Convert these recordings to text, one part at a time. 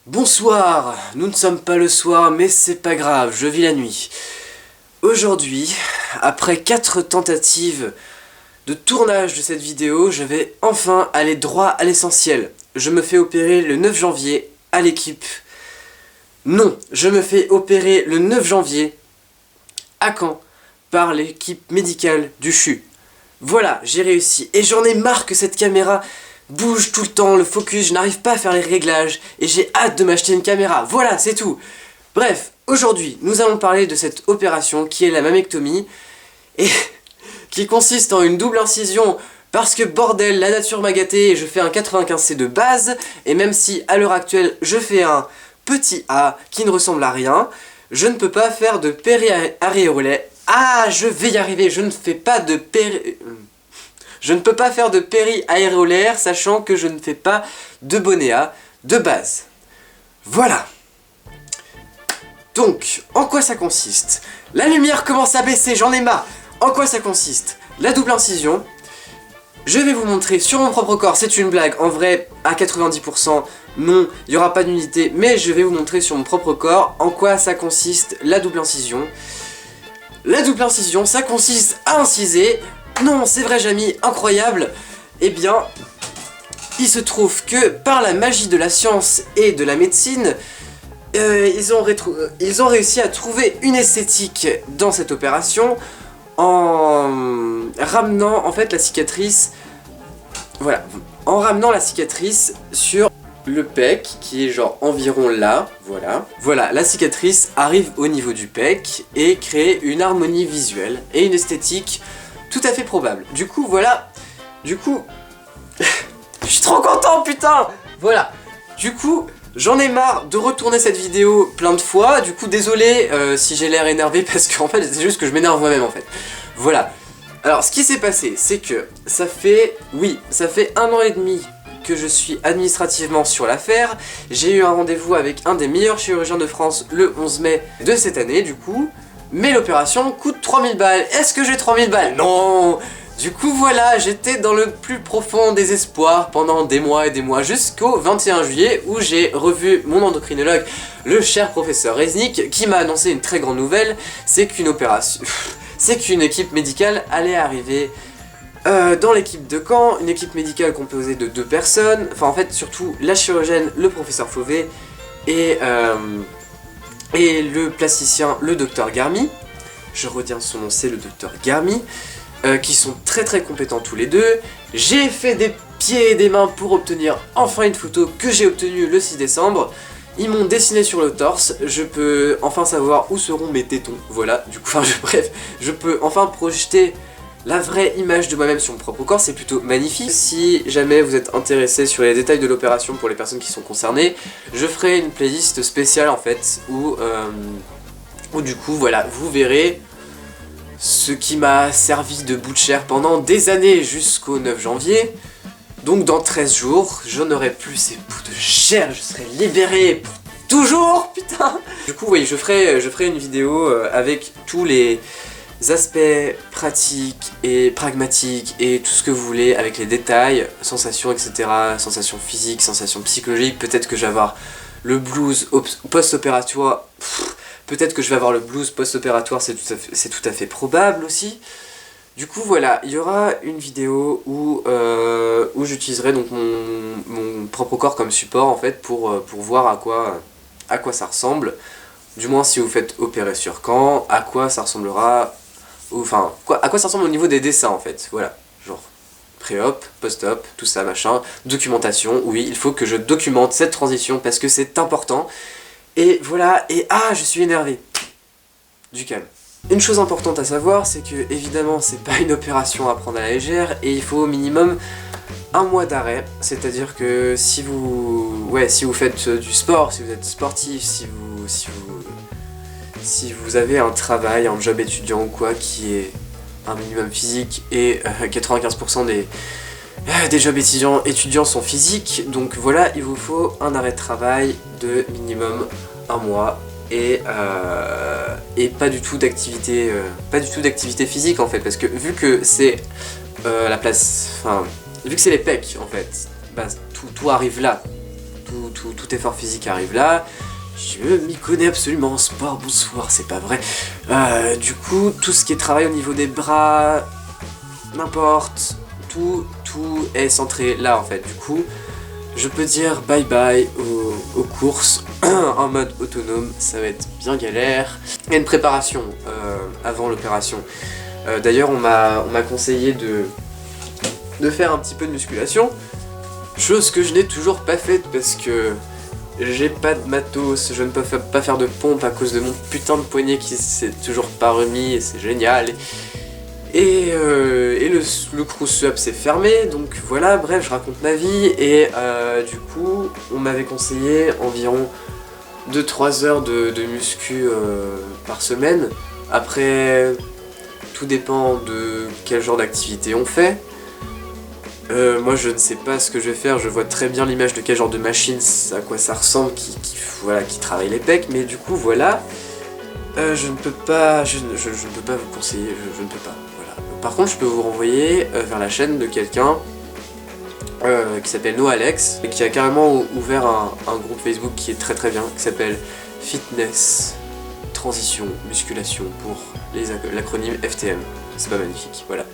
Bonsoir, nous ne sommes pas le soir, mais c'est pas grave, je vis la nuit. Aujourd'hui, après 4 tentatives de tournage de cette vidéo, je vais enfin aller droit à l'essentiel. Je me fais opérer le 9 janvier à l'équipe. Non, je me fais opérer le 9 janvier à Caen par l'équipe médicale du CHU. Voilà, j'ai réussi. Et j'en ai marre que cette caméra bouge tout le temps, le focus, je n'arrive pas à faire les réglages et j'ai hâte de m'acheter une caméra. Voilà, c'est tout. Bref, aujourd'hui, nous allons parler de cette opération qui est la mammectomie et qui consiste en une double incision parce que bordel, la nature m'a gâté et je fais un 95C de base et même si à l'heure actuelle je fais un petit A qui ne ressemble à rien, je ne peux pas faire de péri-aréolais. Ah, je vais y arriver, je ne fais pas de Je ne peux pas faire de péri-aréolaire, sachant que je ne fais pas de bonnet A de base. Voilà. Donc, en quoi ça consiste? La lumière commence à baisser, j'en ai marre. En quoi ça consiste? La double incision. Je vais vous montrer sur mon propre corps, c'est une blague. En vrai, à 90%, non, il n'y aura pas d'unité. Mais je vais vous montrer sur mon propre corps en quoi ça consiste, la double incision. La double incision, ça consiste à inciser. Non, c'est vrai Jamy, incroyable. Eh bien, il se trouve que par la magie de la science et de la médecine, ils ont réussi à trouver une esthétique dans cette opération en ramenant en fait la cicatrice, voilà, en ramenant la cicatrice sur le pec qui est genre environ là, voilà. Voilà, la cicatrice arrive au niveau du pec et crée une harmonie visuelle et une esthétique tout à fait probable. Du coup, voilà. Du coup... je suis trop content, putain. Voilà. Du coup, j'en ai marre de retourner cette vidéo plein de fois. Du coup, désolé si j'ai l'air énervé parce qu'en fait, c'est juste que je m'énerve moi-même, en fait. Voilà. Alors, ce qui s'est passé, c'est que ça fait... Oui, ça fait 1 an et demi que je suis administrativement sur l'affaire. J'ai eu un rendez-vous avec un des meilleurs chirurgiens de France le 11 mai de cette année, du coup... Mais l'opération coûte 3000 balles. Est-ce que j'ai 3000 balles? Non. Du coup voilà, j'étais dans le plus profond désespoir pendant des mois et des mois jusqu'au 21 juillet où j'ai revu mon endocrinologue, le cher professeur Reznik, qui m'a annoncé une très grande nouvelle, c'est qu'une opération... c'est qu'une équipe médicale allait arriver dans l'équipe de Caen, une équipe médicale composée de 2 personnes, enfin en fait surtout la chirurgienne, le professeur Fauvet et le plasticien, le docteur Garmi, je retiens son nom, c'est le docteur Garmi, qui sont très très compétents tous les deux. J'ai fait des pieds et des mains pour obtenir enfin une photo que j'ai obtenue le 6 décembre. Ils m'ont dessiné sur le torse, je peux enfin savoir où seront mes tétons, voilà, du coup, bref, je peux enfin projeter la vraie image de moi-même sur mon propre corps, c'est plutôt magnifique. Si jamais vous êtes intéressé sur les détails de l'opération pour les personnes qui sont concernées, je ferai une playlist spéciale en fait, où du coup, voilà, vous verrez ce qui m'a servi de bout de chair pendant des années jusqu'au 9 janvier. Donc dans 13 jours, je n'aurai plus ces bouts de chair, je serai libéré pour toujours, putain. Du coup, oui, je ferai une vidéo avec tous les aspects pratiques et pragmatiques et tout ce que vous voulez avec les détails, sensations, etc., sensations physiques, sensations psychologiques. Peut-être que je vais avoir le blues post-opératoire, peut-être que je vais avoir le blues post-opératoire, c'est tout à fait probable aussi. Du coup voilà, il y aura une vidéo où j'utiliserai donc mon propre corps comme support en fait pour voir à quoi ça ressemble. Du moins si vous faites opérer sur Caen, à quoi ça ressemblera, enfin à quoi ça ressemble au niveau des dessins en fait, voilà, genre pré-op, post-op, tout ça machin, documentation, oui il faut que je documente cette transition parce que c'est important, et voilà, et ah je suis énervé, du calme. Une chose importante à savoir, c'est que évidemment c'est pas une opération à prendre à la légère et il faut au minimum 1 mois d'arrêt, c'est-à-dire que si vous faites du sport, si vous êtes sportif, si vous avez un travail, un job étudiant ou quoi qui est un minimum physique et 95% des jobs étudiants sont physiques, donc voilà, il vous faut un arrêt de travail de minimum 1 mois. Et pas du tout d'activité physique en fait, parce que vu que c'est la place, enfin vu que c'est les pecs en fait, bah, tout arrive là, tout effort physique arrive là. Je m'y connais absolument en sport, bonsoir, c'est pas vrai. Du coup, tout ce qui est travail au niveau des bras, n'importe, tout est centré là en fait. Du coup, je peux dire bye bye aux courses en mode autonome, ça va être bien galère. Il y a une préparation avant l'opération. D'ailleurs, on m'a conseillé de faire un petit peu de musculation, chose que je n'ai toujours pas faite parce que j'ai pas de matos, je ne peux pas faire de pompe à cause de mon putain de poignet qui s'est toujours pas remis et c'est génial. Et le crush-up s'est fermé, donc voilà, bref, je raconte ma vie et du coup, on m'avait conseillé environ 2-3 heures de muscu par semaine. Après, tout dépend de quel genre d'activité on fait. Moi je ne sais pas ce que je vais faire, je vois très bien l'image de quel genre de machine, à quoi ça ressemble, qui travaille les pecs, mais du coup voilà, je ne peux pas vous conseiller, je ne peux pas, voilà. Par contre je peux vous renvoyer vers la chaîne de quelqu'un qui s'appelle NoAlex, et qui a carrément ouvert un groupe Facebook qui est très bien, qui s'appelle Fitness Transition Musculation pour l'acronyme FTM, c'est pas magnifique, voilà.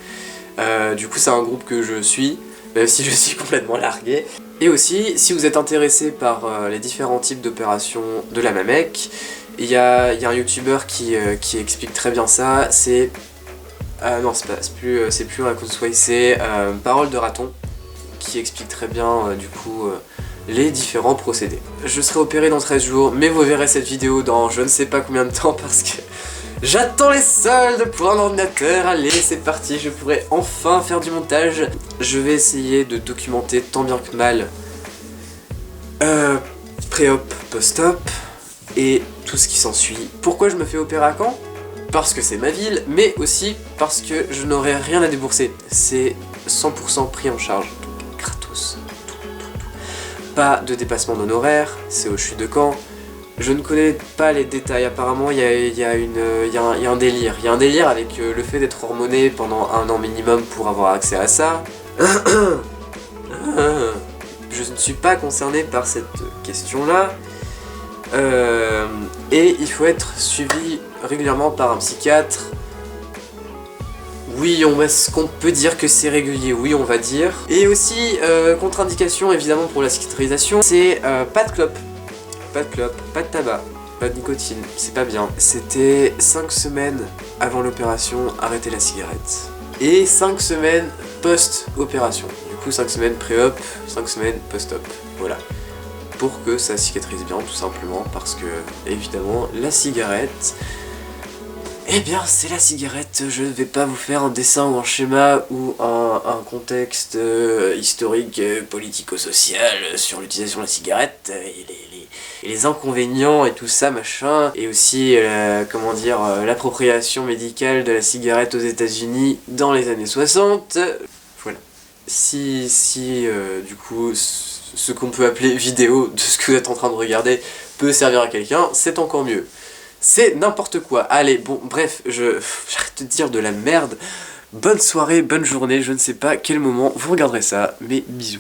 Du coup c'est un groupe que je suis, même si je suis complètement largué. Et aussi, si vous êtes intéressé par les différents types d'opérations de la Mamec, il y a un youtubeur qui explique très bien ça, c'est... non, c'est plus Raconte-toi, c'est Parole de Raton, qui explique très bien du coup les différents procédés. Je serai opéré dans 13 jours, mais vous verrez cette vidéo dans je ne sais pas combien de temps parce que j'attends les soldes pour un ordinateur. Allez, c'est parti, je pourrai enfin faire du montage. Je vais essayer de documenter tant bien que mal pré-op, post-op et tout ce qui s'ensuit. Pourquoi je me fais opérer à Caen? Parce que c'est ma ville, mais aussi parce que je n'aurai rien à débourser. C'est 100% pris en charge, donc gratos, tout. Pas de dépassement d'honoraires, c'est au CHU de Caen. Je ne connais pas les détails, apparemment il y a un délire. Il y a un délire avec le fait d'être hormoné pendant 1 an minimum pour avoir accès à ça. Je ne suis pas concerné par cette question-là. Et il faut être suivi régulièrement par un psychiatre. Oui, est-ce qu'on peut dire que c'est régulier? Oui, on va dire. Et aussi, contre-indication évidemment pour la cicatrisation, c'est pas de clope. Pas de clope, pas de tabac, pas de nicotine, c'est pas bien. C'était 5 semaines avant l'opération, arrêter la cigarette. Et 5 semaines post-opération. Du coup 5 semaines pré-op, 5 semaines post-op. Voilà. Pour que ça cicatrise bien tout simplement parce que évidemment la cigarette... Eh bien c'est la cigarette, je ne vais pas vous faire un dessin ou un schéma ou un contexte historique, politico-social sur l'utilisation de la cigarette et les inconvénients et tout ça machin, et aussi comment dire, l'appropriation médicale de la cigarette aux États-Unis dans les années 60. Voilà. Si du coup ce qu'on peut appeler vidéo de ce que vous êtes en train de regarder peut servir à quelqu'un, c'est encore mieux. C'est n'importe quoi. Allez, bon, bref, j'arrête de dire de la merde. Bonne soirée, bonne journée, je ne sais pas quel moment vous regarderez ça, mais bisous.